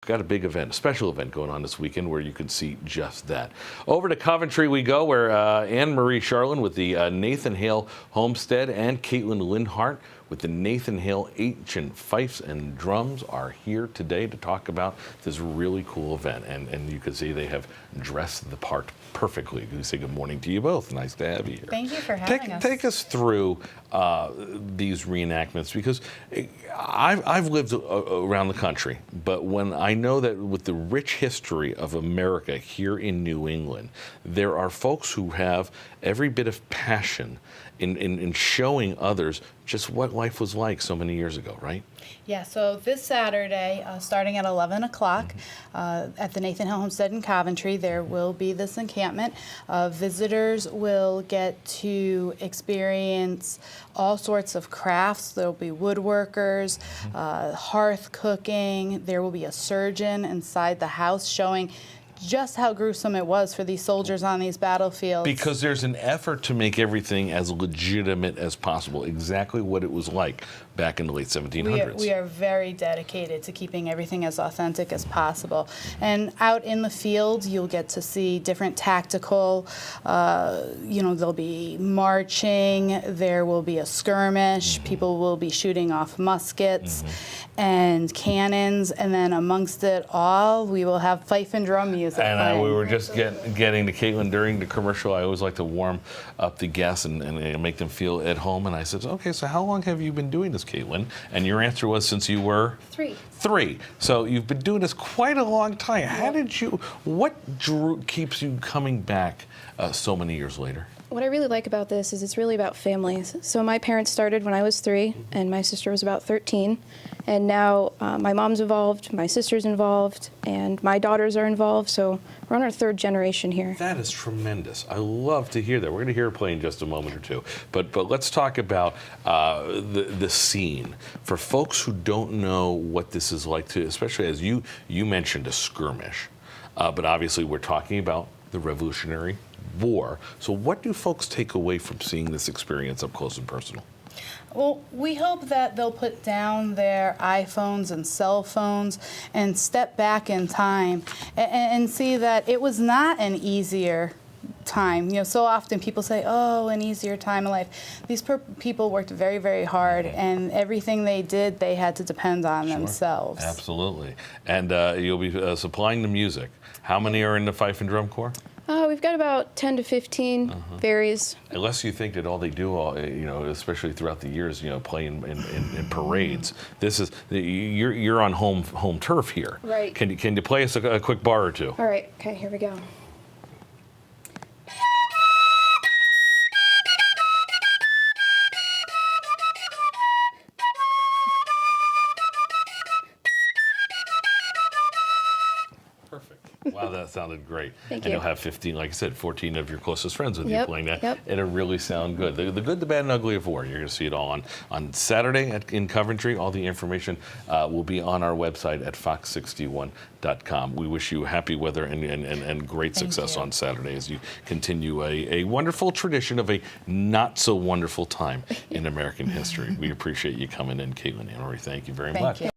Got a big event, a special event going on this weekend where you can see just that. Over to Coventry we go, where Anne-Marie CHARLAND with the Nathan Hale Homestead and Caitlyn LINDHARDT with the Nathan Hale Ancient Fifes and Drums are here today to talk about this really cool event. And you can see they have dressed the part perfectly. We say good morning to you both. Nice to have you here. Thank you for having us. Take us through these reenactments, because I've lived around the country, but when I know that with the rich history of America here in New England, there are folks who have every bit of passion in showing others just what life was like so many years ago, right? Yeah, so this Saturday, starting at 11 o'clock at the Nathan Hale Homestead in Coventry, there will be this encampment. Visitors will get to experience all sorts of crafts. There will be woodworkers, hearth cooking. There will be a surgeon inside the house showing just how gruesome it was for these soldiers on these battlefields. Because there's an effort to make everything as legitimate as possible, exactly what it was like back in the late 1700s. We are very dedicated to keeping everything as authentic as possible. And out in the field, you'll get to see different tactical, there'll be marching, there will be a skirmish, people will be shooting off muskets and cannons, and then amongst it all, we will have fife and drum music. And we were just getting to Caitlyn during the commercial. I always like to warm up the guests and make them feel at home. And I said, okay, so how long have you been doing this, Caitlyn? And your answer was since you were? 3. 3. So you've been doing this quite a long time. How did you, what keeps you coming back so many years later? What I really like about this is it's really about families. So my parents started when I was 3, and my sister was about 13. And now my mom's involved, my sister's involved, and my daughters are involved. So we're on our 3rd generation here. That is tremendous. I love to hear that. We're going to hear her play in just a moment or two. But let's talk about the scene. For folks who don't know what this is like, especially as you mentioned a skirmish, but obviously we're talking about the Revolutionary War. So what do folks take away from seeing this experience up close and personal? Well, we hope that they'll put down their iPhones and cell phones and step back in time and see that it was not an easier time. You know, so often people say, oh, an easier time in life. These people worked very, very hard, and everything they did, they had to depend on themselves. Absolutely. And you'll be supplying the music. How many are in the Fife and Drum Corps? We've got about 10 to 15, varies. Unless you think that all they do, especially throughout the years, play in parades. This is you're on home turf here. Right. Can you play us a quick bar or two? All right. Okay. Here we go. Perfect. Wow, that sounded great. Thank and you. You'll have 15, like I said, 14 of your closest friends with you playing that. Yep. It'll really sound good. The good, the bad, and ugly of war. You're going to see it all on Saturday in Coventry. All the information will be on our website at fox61.com. We wish you happy weather and great success on Saturday as you continue a wonderful tradition of a not so wonderful time in American history. We appreciate you coming in, Caitlyn. Anne-Marie, thank you very much. You.